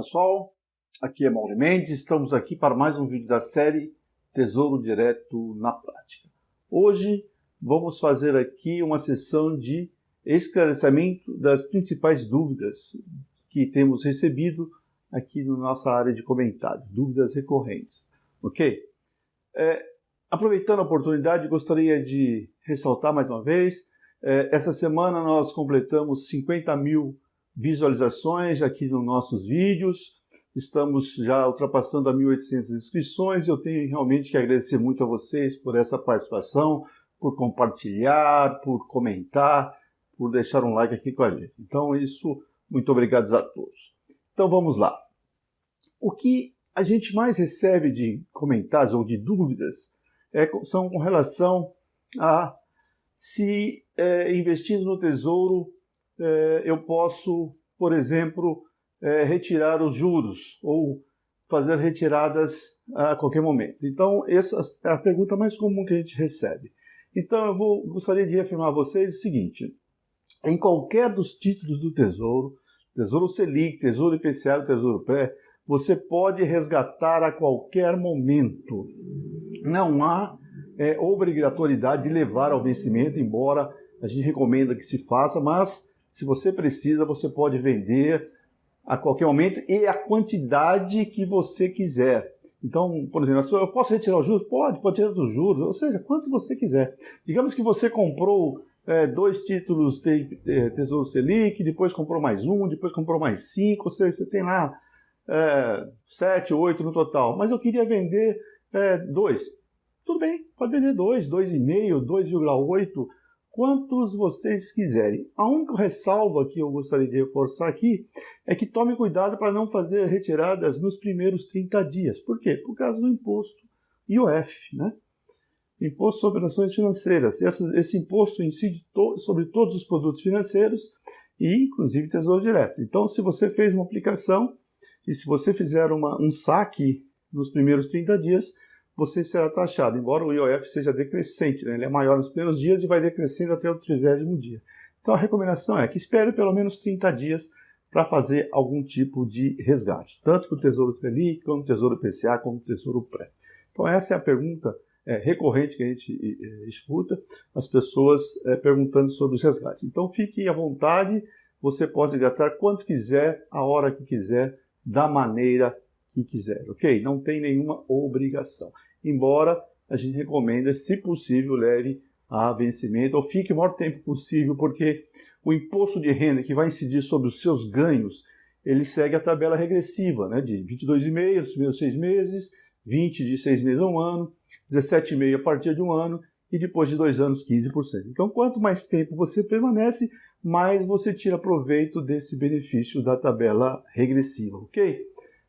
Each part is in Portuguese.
pessoal, aqui é Mauro Mendes, estamos aqui para mais um vídeo da série Tesouro Direto na Prática. Hoje vamos fazer aqui uma sessão de esclarecimento das principais dúvidas que temos recebido aqui na nossa área de comentários, dúvidas recorrentes, ok? Aproveitando a oportunidade, gostaria de ressaltar mais uma vez, essa semana nós completamos 50 mil visualizações aqui nos nossos vídeos, estamos já ultrapassando a 1.800 inscrições. Eu tenho realmente que agradecer muito a vocês por essa participação, por compartilhar, por comentar, por deixar um like aqui com a gente. Então isso, muito obrigado a todos. Então vamos lá. O que a gente mais recebe de comentários ou de dúvidas são com relação a se investindo no Tesouro eu posso, por exemplo, retirar os juros ou fazer retiradas a qualquer momento. Então, essa é a pergunta mais comum que a gente recebe. Então, eu gostaria de reafirmar a vocês o seguinte: em qualquer dos títulos do Tesouro, Tesouro Selic, Tesouro IPCA, Tesouro Pré, você pode resgatar a qualquer momento. Não há obrigatoriedade de levar ao vencimento, embora a gente recomenda que se faça, mas se você precisa, você pode vender a qualquer momento e a quantidade que você quiser. Então, por exemplo, eu posso retirar os juros? Pode retirar os juros, ou seja, quanto você quiser. Digamos que você comprou 2 títulos de Tesouro Selic, depois comprou mais um, depois comprou mais 5, ou seja, você tem lá 7, 8 no total. Mas eu queria vender 2. Tudo bem, pode vender 2, 2,5, 2,8, quantos vocês quiserem. A única ressalva que eu gostaria de reforçar aqui é que tome cuidado para não fazer retiradas nos primeiros 30 dias. Por quê? Por causa do imposto IOF, né? Imposto sobre ações financeiras. Esse imposto incide sobre todos os produtos financeiros e inclusive Tesouro Direto. Então, se você fez uma aplicação e se você fizer um saque nos primeiros 30 dias, você será taxado, embora o IOF seja decrescente, né? Ele é maior nos primeiros dias e vai decrescendo até o 30º dia. Então a recomendação é que espere pelo menos 30 dias para fazer algum tipo de resgate, tanto com o Tesouro Selic, como o Tesouro IPCA, como o Tesouro Pré. Então essa é a pergunta recorrente que a gente escuta, as pessoas perguntando sobre os resgates. Então fique à vontade, você pode gastar quanto quiser, a hora que quiser, da maneira que quiser, ok? Não tem nenhuma obrigação. Embora a gente recomenda, se possível, leve a vencimento ou fique o maior tempo possível, porque o imposto de renda que vai incidir sobre os seus ganhos, ele segue a tabela regressiva, né? De 22,5 nos primeiros 6 meses, 20 de 6 meses a 1 ano, 17,5 a partir de 1 ano e depois de 2 anos 15%. Então, quanto mais tempo você permanece, mais você tira proveito desse benefício da tabela regressiva, ok?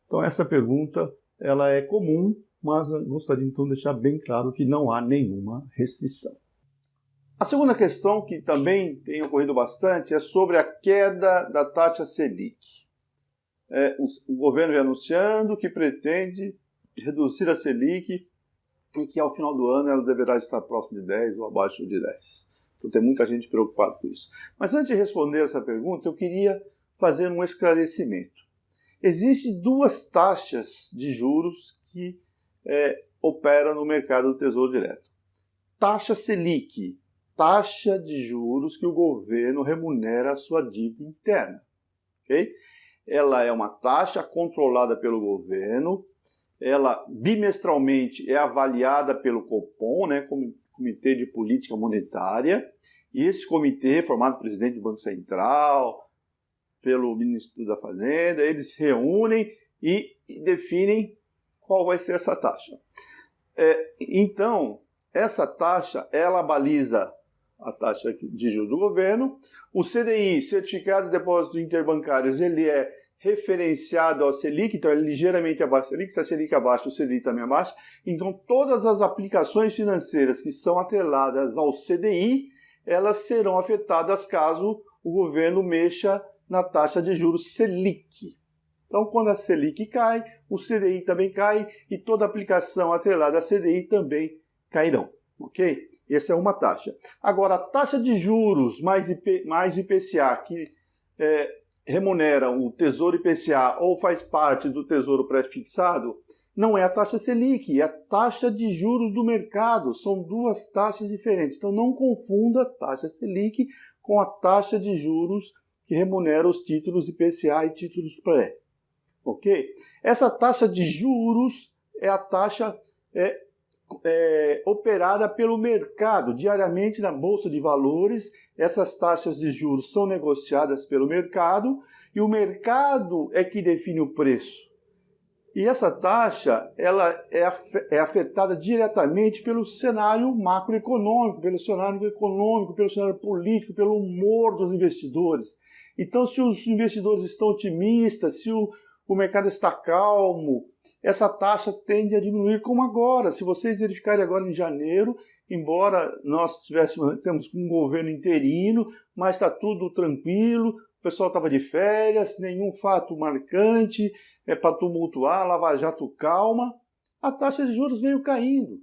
Então essa pergunta ela é comum, mas eu gostaria então de deixar bem claro que não há nenhuma restrição. A segunda questão, que também tem ocorrido bastante, é sobre a queda da taxa Selic. O governo vem anunciando que pretende reduzir a Selic e que ao final do ano ela deverá estar próximo de 10 ou abaixo de 10. Então tem muita gente preocupada com isso. Mas antes de responder essa pergunta, eu queria fazer um esclarecimento. Existem 2 taxas de juros que operam no mercado do Tesouro Direto. Taxa Selic, taxa de juros que o governo remunera a sua dívida interna. Okay? Ela é uma taxa controlada pelo governo, ela bimestralmente é avaliada pelo Copom, né, Comitê de Política Monetária, e esse comitê, formado pelo presidente do Banco Central, pelo Ministro da Fazenda, eles se reúnem e definem qual vai ser essa taxa. Então, essa taxa, ela baliza a taxa de juros do governo. O CDI, Certificado de Depósitos Interbancários, ele é referenciado ao Selic, então ele é ligeiramente abaixo do Selic. Se a Selic é abaixo, o CDI também é abaixo. Então, todas as aplicações financeiras que são atreladas ao CDI, elas serão afetadas caso o governo mexa na taxa de juros Selic. Então, quando a Selic cai, o CDI também cai e toda aplicação atrelada a CDI também cairão, ok? Essa é uma taxa. Agora, a taxa de juros mais IPCA, que remunera o Tesouro IPCA ou faz parte do Tesouro pré-fixado, não é a taxa Selic, é a taxa de juros do mercado. São duas taxas diferentes. Então não confunda a taxa Selic com a taxa de juros que remunera os títulos IPCA e títulos pré. Ok? Essa taxa de juros é a taxa operada pelo mercado. Diariamente na Bolsa de Valores, essas taxas de juros são negociadas pelo mercado e o mercado é que define o preço. E essa taxa ela é afetada diretamente pelo cenário macroeconômico, pelo cenário econômico, pelo cenário político, pelo humor dos investidores. Então, se os investidores estão otimistas, se o mercado está calmo, essa taxa tende a diminuir como agora. Se vocês verificarem agora em janeiro, embora nós temos um governo interino, mas está tudo tranquilo, o pessoal estava de férias, nenhum fato marcante, para tumultuar, Lava Jato calma, a taxa de juros veio caindo.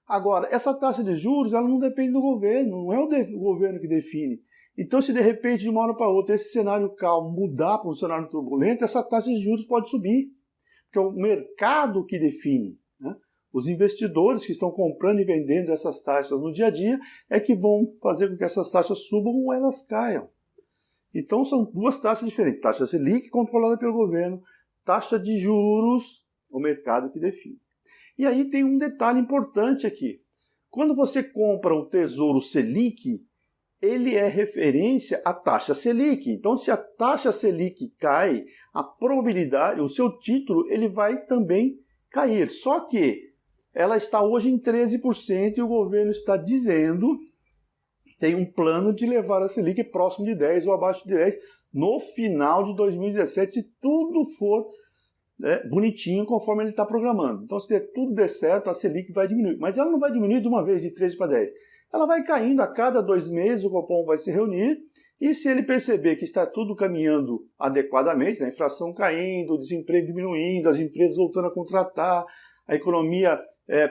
Agora, essa taxa de juros ela não depende do governo, não é o governo que define. Então, se de repente, de uma hora para outra, esse cenário calmo mudar para um cenário turbulento, essa taxa de juros pode subir, porque é o mercado que define, né? Os investidores que estão comprando e vendendo essas taxas no dia a dia é que vão fazer com que essas taxas subam ou elas caiam. Então, são duas taxas diferentes. Taxa Selic, controlada pelo governo, taxa de juros, o mercado que define. E aí tem um detalhe importante aqui. Quando você compra o Tesouro Selic, ele é referência à taxa Selic. Então, se a taxa Selic cai, a probabilidade, o seu título, ele vai também cair. Só que ela está hoje em 13% e o governo está dizendo, tem um plano de levar a Selic próximo de 10 ou abaixo de 10 no final de 2017, se tudo for bonitinho conforme ele está programando. Então, se tudo der certo, a Selic vai diminuir. Mas ela não vai diminuir de uma vez de 13 para 10. Ela vai caindo a cada 2 meses, o Copom vai se reunir e se ele perceber que está tudo caminhando adequadamente, a inflação caindo, o desemprego diminuindo, as empresas voltando a contratar, a economia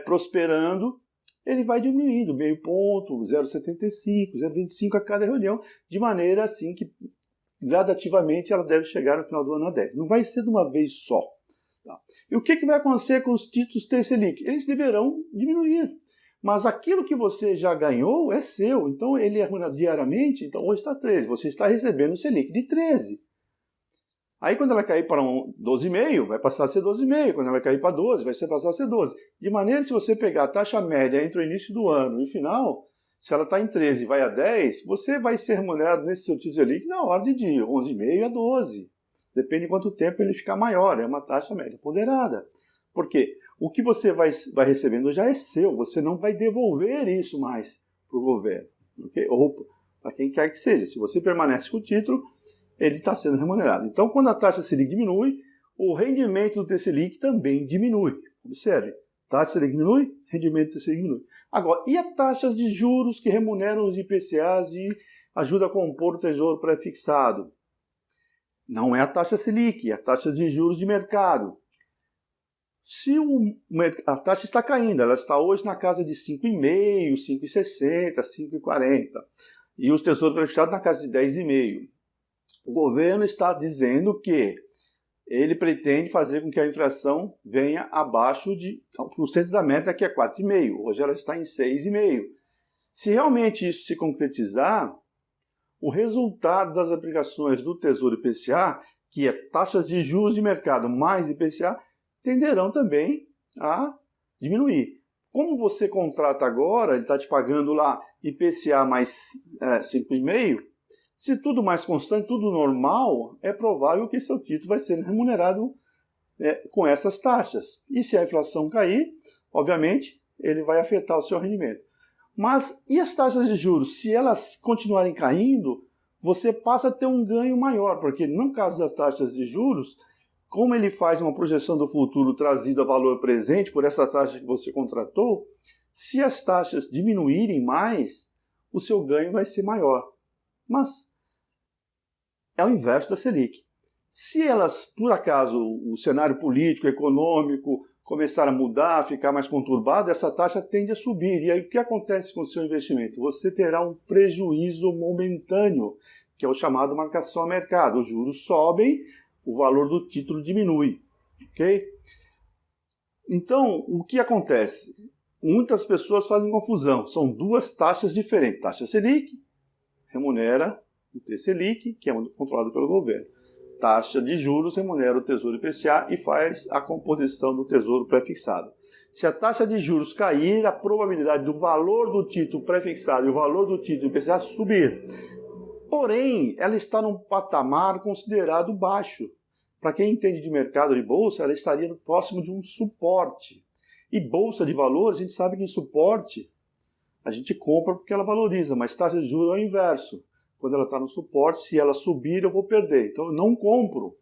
prosperando, ele vai diminuindo meio ponto, 0,75, 0,25 a cada reunião, de maneira assim que gradativamente ela deve chegar no final do ano a 10. Não vai ser de uma vez só. Tá? E o que vai acontecer com os títulos T-Selic? Eles deverão diminuir. Mas aquilo que você já ganhou é seu. Então ele é remunerado diariamente, então hoje está 13. Você está recebendo o Selic de 13. Aí quando ela cair para 12,5, vai passar a ser 12,5. Quando ela vai cair para 12, vai passar a ser 12. De maneira que se você pegar a taxa média entre o início do ano e o final, se ela está em 13 e vai a 10, você vai ser remunerado nesse seu título Selic na ordem de 11,5 a 12. Depende de quanto tempo ele ficar maior. É uma taxa média ponderada. Por quê? O que você vai recebendo já é seu. Você não vai devolver isso mais para o governo. Okay? Ou para quem quer que seja. Se você permanece com o título, ele está sendo remunerado. Então, quando a taxa Selic diminui, o rendimento do T-Selic também diminui. Observe, taxa Selic diminui, rendimento do T-Selic diminui. Agora, e as taxas de juros que remuneram os IPCAs e ajudam a compor o tesouro pré-fixado? Não é a taxa Selic, é a taxa de juros de mercado. Se a taxa está caindo, ela está hoje na casa de 5,5, 5,60, 5,40. E os tesouros pré-fixados na casa de 10,5. O governo está dizendo que ele pretende fazer com que a inflação venha abaixo de 1% da meta, que é 4,5%. Hoje ela está em 6,5%. Se realmente isso se concretizar, o resultado das aplicações do Tesouro IPCA, que é taxas de juros de mercado mais IPCA, tenderão também a diminuir. Como você contrata agora, ele está te pagando lá IPCA mais 5,5%, se tudo mais constante, tudo normal, é provável que seu título vai ser remunerado com essas taxas. E se a inflação cair, obviamente, ele vai afetar o seu rendimento. Mas e as taxas de juros? Se elas continuarem caindo, você passa a ter um ganho maior, porque no caso das taxas de juros, como ele faz uma projeção do futuro trazido a valor presente por essa taxa que você contratou, se as taxas diminuírem mais, o seu ganho vai ser maior. Mas é o inverso da Selic. Se elas, por acaso, o cenário político, econômico começar a mudar, ficar mais conturbado, essa taxa tende a subir. E aí o que acontece com o seu investimento? Você terá um prejuízo momentâneo, que é o chamado marcação a mercado. Os juros sobem, o valor do título diminui. Ok? Então, o que acontece? Muitas pessoas fazem confusão. São duas taxas diferentes. Taxa Selic remunera o T-Selic, que é controlado pelo governo. Taxa de juros remunera o Tesouro IPCA e faz a composição do Tesouro pré-fixado. Se a taxa de juros cair, a probabilidade do valor do título pré-fixado e o valor do título IPCA subir. Porém, ela está num patamar considerado baixo. Para quem entende de mercado de bolsa, ela estaria próximo de um suporte. E bolsa de valores, a gente sabe que em suporte a gente compra porque ela valoriza, mas taxa de juros é o inverso. Quando ela está no suporte, se ela subir, eu vou perder. Então, eu não compro.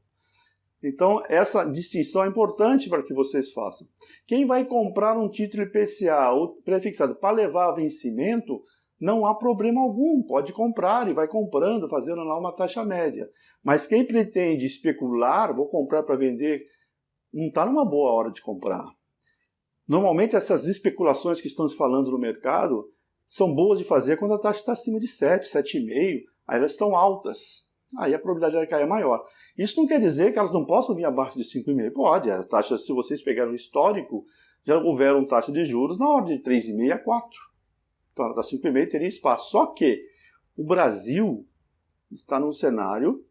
Então, essa distinção é importante para que vocês façam. Quem vai comprar um título IPCA ou pré-fixado para levar a vencimento, não há problema algum. Pode comprar e vai comprando, fazendo lá uma taxa média. Mas quem pretende especular, vou comprar para vender, não está numa boa hora de comprar. Normalmente, essas especulações que estamos falando no mercado são boas de fazer quando a taxa está acima de 7, 7,5, aí elas estão altas. Aí a probabilidade de cair é maior. Isso não quer dizer que elas não possam vir abaixo de 5,5. Pode. A taxa, se vocês pegarem o histórico, já houveram taxa de juros na ordem de 3,5 a 4. Então ela está 5,5 teria espaço. Só que o Brasil está num cenário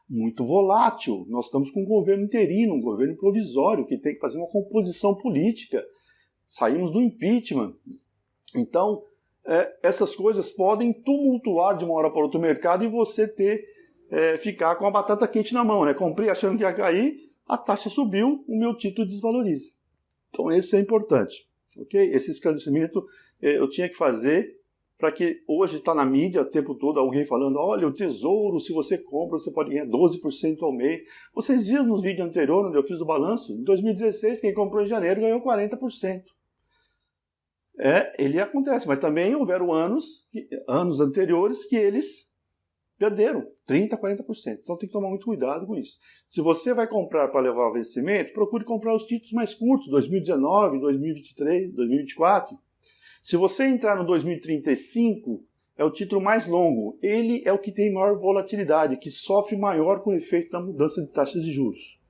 muito volátil. Nós estamos com um governo interino, um governo provisório, que tem que fazer uma composição política. Saímos do impeachment. Então, essas coisas podem tumultuar de uma hora para outra o mercado e você ficar com a batata quente na mão, né? Comprei achando que ia cair, a taxa subiu, o meu título desvaloriza. Então, isso é importante, ok? Esse esclarecimento eu tinha que fazer para que hoje está na mídia o tempo todo alguém falando, olha, o Tesouro, se você compra, você pode ganhar 12% ao mês. Vocês viram nos vídeos anteriores, onde eu fiz o balanço? Em 2016, quem comprou em janeiro ganhou 40%. Ele acontece, mas também houveram anos anteriores que eles perderam 30%, 40%. Então tem que tomar muito cuidado com isso. Se você vai comprar para levar ao vencimento, procure comprar os títulos mais curtos, 2019, 2023, 2024. Se você entrar no 2035, é o título mais longo. Ele é o que tem maior volatilidade, que sofre maior com o efeito da mudança de taxas de juros.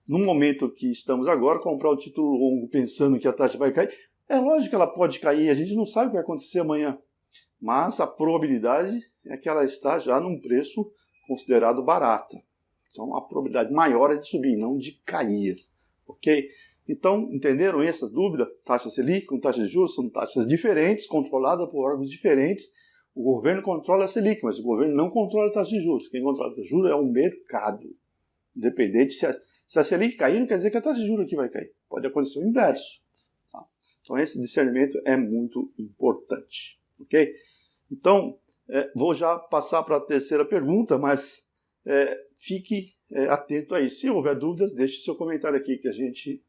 No momento que estamos agora, comprar o título longo pensando que a taxa vai cair, é lógico que ela pode cair, a gente não sabe o que vai acontecer amanhã. Mas a probabilidade é que ela está já num preço considerado barata. Então a probabilidade maior é de subir, não de cair. Ok? Então, entenderam essa dúvida? Taxa Selic com taxa de juros são taxas diferentes, controladas por órgãos diferentes. O governo controla a Selic, mas o governo não controla a taxa de juros. Quem controla a taxa de juros é o mercado. Independente se a Selic cair, não quer dizer que a taxa de juros aqui vai cair. Pode acontecer o inverso. Tá? Então, esse discernimento é muito importante. Ok? Então, vou já passar para a terceira pergunta, mas fique atento a isso. Se houver dúvidas, deixe seu comentário aqui que a gente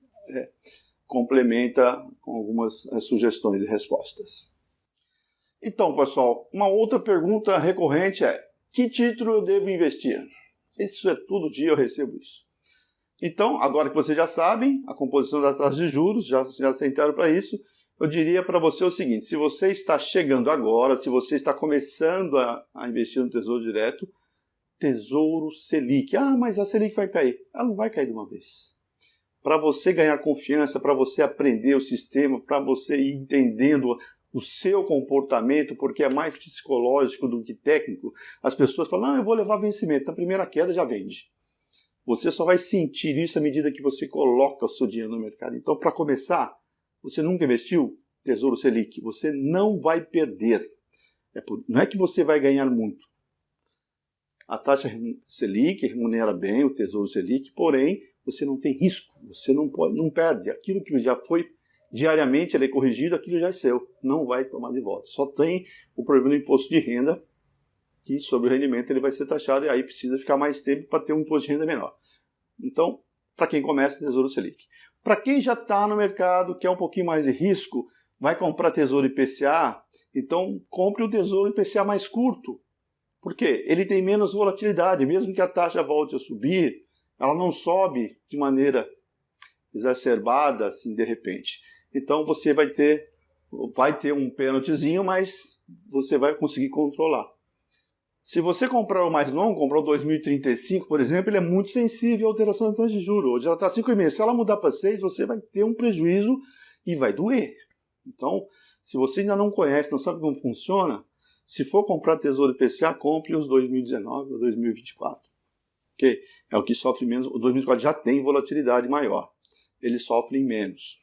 complementa com algumas sugestões e respostas. Então, pessoal, uma outra pergunta recorrente é: que título eu devo investir? Isso é todo dia eu recebo isso. Então, agora que vocês já sabem a composição da taxa de juros, já sentaram para isso, eu diria para você o seguinte: se você está chegando agora, se você está começando a investir no Tesouro Direto, Tesouro Selic. Ah, mas a Selic vai cair. Ela não vai cair de uma vez. Para você ganhar confiança, para você aprender o sistema, para você ir entendendo o seu comportamento, porque é mais psicológico do que técnico, as pessoas falam, eu vou levar vencimento, na primeira queda já vende. Você só vai sentir isso à medida que você coloca o seu dinheiro no mercado. Então, para começar, você nunca investiu? Tesouro Selic, você não vai perder. Não é que você vai ganhar muito. A taxa Selic remunera bem, o Tesouro Selic, porém, você não tem risco, você não perde. Aquilo que já foi diariamente ele é corrigido, aquilo já é seu, não vai tomar de volta. Só tem o problema do imposto de renda, que sobre o rendimento ele vai ser taxado e aí precisa ficar mais tempo para ter um imposto de renda menor. Então, para quem começa, Tesouro Selic. Para quem já está no mercado, quer um pouquinho mais de risco, vai comprar Tesouro IPCA, então compre o Tesouro IPCA mais curto. Por quê? Ele tem menos volatilidade, mesmo que a taxa volte a subir, ela não sobe de maneira exacerbada, assim, de repente. Então, você vai ter um pênaltizinho, mas você vai conseguir controlar. Se você comprar o mais longo, comprar o 2035, por exemplo, ele é muito sensível à alteração da taxa de juros. Hoje ela está 5,5. Se ela mudar para 6, você vai ter um prejuízo e vai doer. Então, se você ainda não conhece, não sabe como funciona, se for comprar Tesouro IPCA, compre os 2019 ou 2024. Okay? É o que sofre menos. O 2024 já tem volatilidade maior. Eles sofrem menos.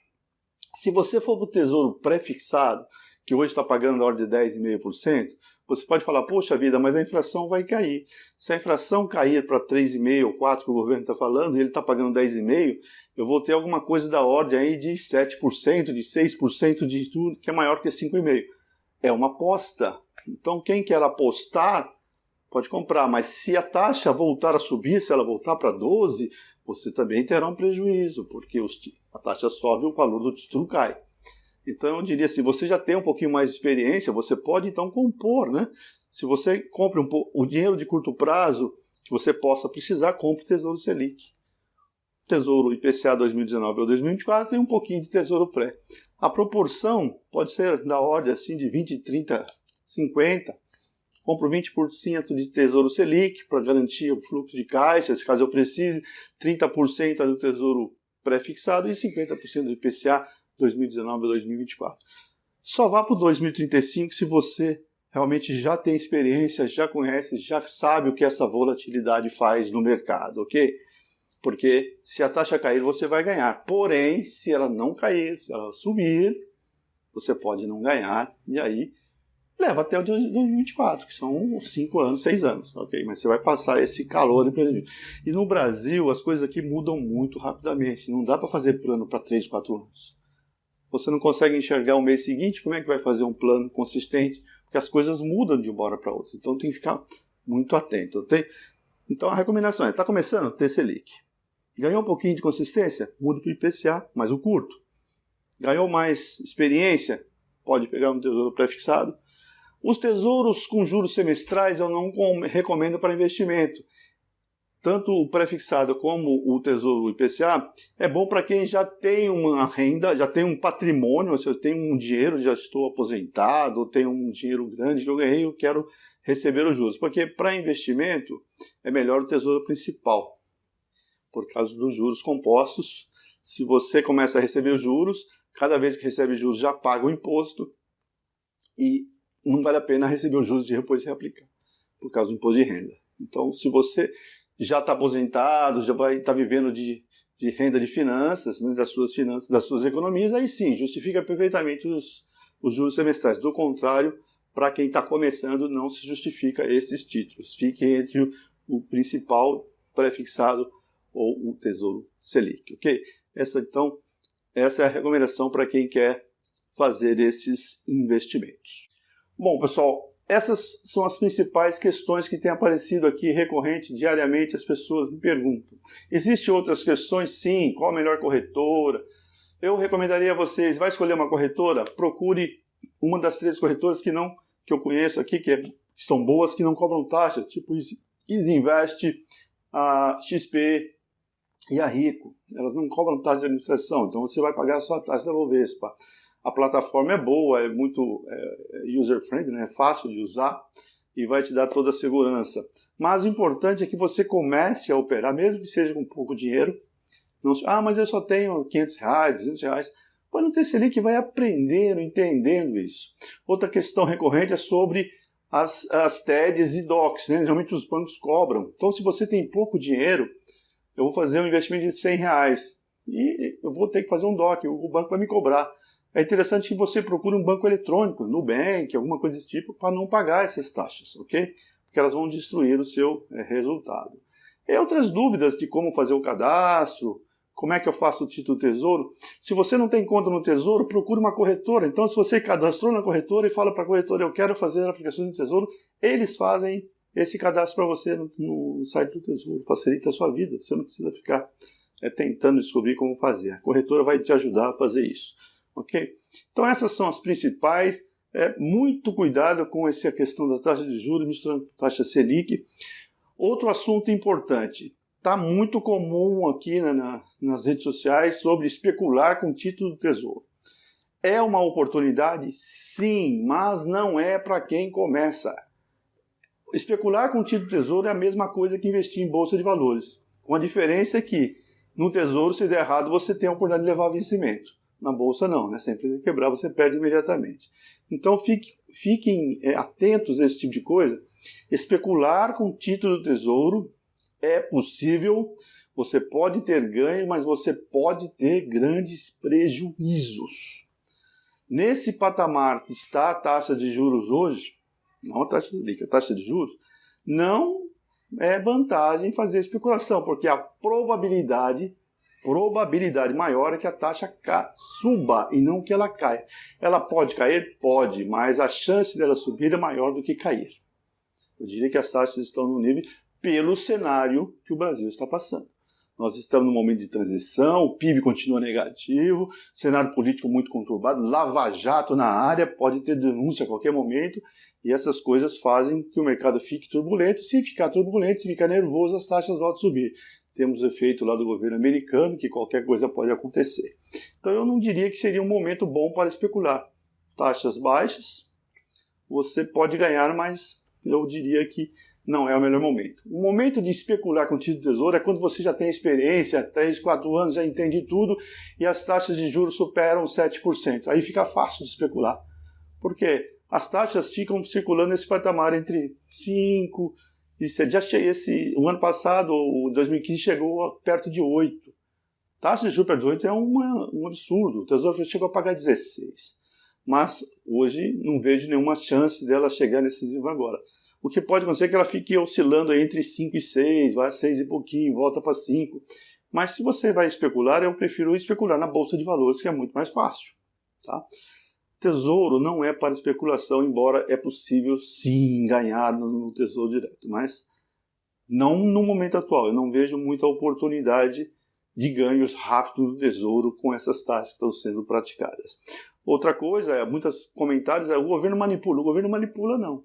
Se você for para o Tesouro pré-fixado, que hoje está pagando na ordem de 10,5%, você pode falar, poxa vida, mas a inflação vai cair. Se a inflação cair para 3,5% ou 4% que o governo está falando, e ele está pagando 10,5%, eu vou ter alguma coisa da ordem aí de 7%, de 6% de tudo, que é maior que 5,5%. É uma aposta. Então, quem quer apostar, pode comprar. Mas se a taxa voltar a subir, se ela voltar para 12%, você também terá um prejuízo, porque a taxa sobe e o valor do título cai. Então, eu diria assim, você já tem um pouquinho mais de experiência, você pode, então, compor, né? Se você compra o dinheiro de curto prazo que você possa precisar, compre o Tesouro Selic. Tesouro IPCA 2019 ou 2024 e um pouquinho de Tesouro Pré. A proporção pode ser da ordem assim, de 20, 30, 50. Compro 20% de Tesouro Selic para garantir o fluxo de caixa, se caso eu precise, 30% do Tesouro Pré-fixado e 50% do IPCA 2019 a 2024. Só vá para o 2035 se você realmente já tem experiência, já conhece, já sabe o que essa volatilidade faz no mercado, ok? Porque se a taxa cair, você vai ganhar. Porém, se ela não cair, se ela subir, você pode não ganhar. E aí, leva até o 2024, que são 5 anos, 6 anos, ok? Mas você vai passar esse calor e prejuízo. E no Brasil, as coisas aqui mudam muito rapidamente. Não dá para fazer plano para 3, 4 anos. Você não consegue enxergar o mês seguinte, como é que vai fazer um plano consistente? Porque as coisas mudam de uma hora para outra. Então tem que ficar muito atento. Okay? Então a recomendação é, está começando? Ter Selic. Ganhou um pouquinho de consistência? Muda para o IPCA, mais o curto. Ganhou mais experiência? Pode pegar um tesouro pré-fixado. Os tesouros com juros semestrais eu não recomendo para investimento. Tanto o pré-fixado como o Tesouro IPCA é bom para quem já tem uma renda, já tem um patrimônio, se eu tenho um dinheiro, já estou aposentado, tenho um dinheiro grande que eu ganhei, eu quero receber os juros. Porque para investimento é melhor o Tesouro Principal, por causa dos juros compostos. Se você começa a receber os juros, cada vez que recebe juros já paga o imposto e não vale a pena receber os juros e depois reaplicar, por causa do imposto de renda. Então, se você já está aposentado, já vai estar vivendo de renda de finanças, né, das suas economias, aí sim, justifica perfeitamente os juros semestrais. Do contrário, para quem está começando, não se justifica esses títulos. Fique entre o principal pré-fixado ou o Tesouro Selic, ok? Essa é a recomendação para quem quer fazer esses investimentos. Bom, pessoal, essas são as principais questões que têm aparecido aqui recorrente, diariamente as pessoas me perguntam. Existem outras questões? Sim. Qual a melhor corretora? Eu recomendaria a vocês, vai escolher uma corretora, procure uma das 3 corretoras que eu conheço aqui, que são boas, que não cobram taxas, tipo Easy Invest, a XP e a Rico. Elas não cobram taxa de administração, então você vai pagar só a taxa da Bovespa. A plataforma é boa, é muito user-friendly, né? É fácil de usar e vai te dar toda a segurança. Mas o importante é que você comece a operar, mesmo que seja com pouco dinheiro. Não, mas eu só tenho R$500, R$200. Pode não ter Selic, vai aprendendo, entendendo isso. Outra questão recorrente é sobre as TEDs e DOCs, né? Geralmente os bancos cobram. Então, se você tem pouco dinheiro, eu vou fazer um investimento de R$100 e eu vou ter que fazer um DOC, o banco vai me cobrar. É interessante que você procure um banco eletrônico, Nubank, alguma coisa desse tipo, para não pagar essas taxas, ok? Porque elas vão destruir o seu resultado. E outras dúvidas de como fazer o cadastro, como é que eu faço o título Tesouro. Se você não tem conta no Tesouro, procure uma corretora. Então, se você cadastrou na corretora e fala para a corretora, eu quero fazer a aplicação do Tesouro, eles fazem esse cadastro para você no site do Tesouro. Facilita a sua vida, você não precisa ficar tentando descobrir como fazer. A corretora vai te ajudar a fazer isso. Ok? Então essas são as principais. Muito cuidado com essa questão da taxa de juros, misturando taxa Selic. Outro assunto importante. Está muito comum aqui nas redes sociais sobre especular com título do Tesouro. É uma oportunidade? Sim, mas não é para quem começa. especular com título do Tesouro é a mesma coisa que investir em bolsa de valores. Com a diferença é que no Tesouro, se der errado, você tem a oportunidade de levar vencimento. Na bolsa não, né? Sempre que quebrar, você perde imediatamente. Então fiquem atentos a esse tipo de coisa. Especular com título do Tesouro é possível, você pode ter ganho, mas você pode ter grandes prejuízos. Nesse patamar que está a taxa de juros hoje, não a taxa de Selic, a taxa de juros, não é vantagem fazer especulação, porque a probabilidade maior é que a taxa suba e não que ela caia. Ela pode cair? Pode, mas a chance dela subir é maior do que cair. Eu diria que as taxas estão no nível pelo cenário que o Brasil está passando. Nós estamos num momento de transição, o PIB continua negativo, cenário político muito conturbado, lava-jato na área, pode ter denúncia a qualquer momento, e essas coisas fazem que o mercado fique turbulento. Se ficar turbulento, se ficar nervoso, as taxas voltam a subir. Temos o efeito lá do governo americano, que qualquer coisa pode acontecer. Então eu não diria que seria um momento bom para especular. Taxas baixas, você pode ganhar, mas eu diria que não é o melhor momento. O momento de especular com o título do Tesouro é quando você já tem experiência, 3, 4 anos, já entende tudo, e as taxas de juros superam 7%. Aí fica fácil de especular. Por quê? As taxas ficam circulando nesse patamar entre 5 e 7. O ano passado, o 2015, chegou perto de 8. Taxa de juros perto de 8 é um absurdo. O Tesouro chegou a pagar 16. Mas hoje não vejo nenhuma chance dela chegar nesse nível agora. O que pode acontecer é que ela fique oscilando entre 5 e 6, vai a 6 e pouquinho, volta para 5. Mas se você vai especular, eu prefiro especular na Bolsa de Valores, que é muito mais fácil. Tá? Tesouro não é para especulação, embora é possível sim ganhar no Tesouro Direto, mas não no momento atual. Eu não vejo muita oportunidade de ganhos rápidos do Tesouro com essas taxas que estão sendo praticadas. Outra coisa, muitos comentários, o governo manipula. O governo manipula não.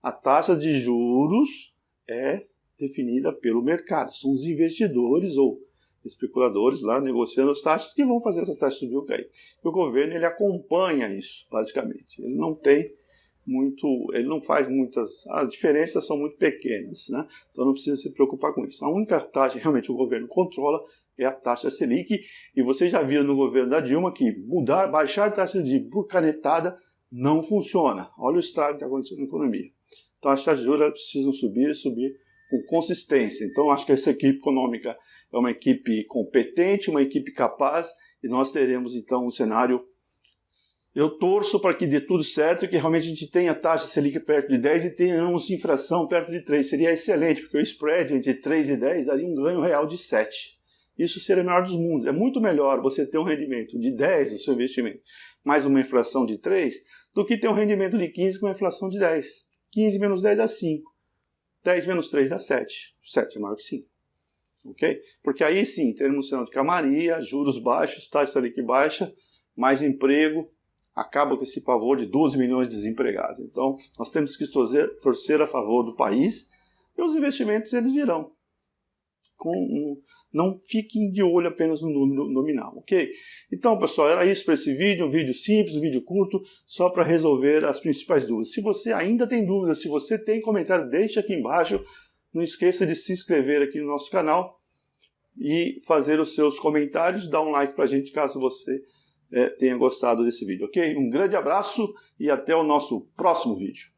A taxa de juros é definida pelo mercado. São os investidores ou especuladores lá negociando as taxas que vão fazer essas taxas subir ou cair. E o governo ele acompanha isso, basicamente. Ele não faz muitas... As diferenças são muito pequenas, né? Então não precisa se preocupar com isso. A única taxa que realmente o governo controla é a taxa Selic. E vocês já viram no governo da Dilma que baixar a taxa de juros por canetada não funciona. Olha o estrago que está acontecendo na economia. Então as taxas de juros precisam subir com consistência. Então acho que essa equipe econômica é uma equipe competente, uma equipe capaz, e nós teremos então um cenário. Eu torço para que dê tudo certo, que realmente a gente tenha a taxa Selic perto de 10 e tenhamos inflação perto de 3. Seria excelente, porque o spread entre 3 e 10 daria um ganho real de 7. Isso seria o melhor dos mundos. É muito melhor você ter um rendimento de 10 no seu investimento, mais uma inflação de 3, do que ter um rendimento de 15 com uma inflação de 10. 15 menos 10 dá 5. 10 menos 3 dá 7. 7 é maior que 5. Ok? Porque aí sim, teremos um cenário de calmaria, juros baixos, taxa Selic baixa, mais emprego, acaba com esse pavor de 12 milhões de desempregados. Então, nós temos que torcer a favor do país, e os investimentos eles virão. Não fiquem de olho apenas no número nominal, ok? Então, pessoal, era isso para esse vídeo, um vídeo simples, um vídeo curto, só para resolver as principais dúvidas. Se você ainda tem dúvidas, se você tem comentário, deixe aqui embaixo. Não esqueça de se inscrever aqui no nosso canal e fazer os seus comentários, dar um like para a gente caso você tenha gostado desse vídeo, ok? Um grande abraço e até o nosso próximo vídeo.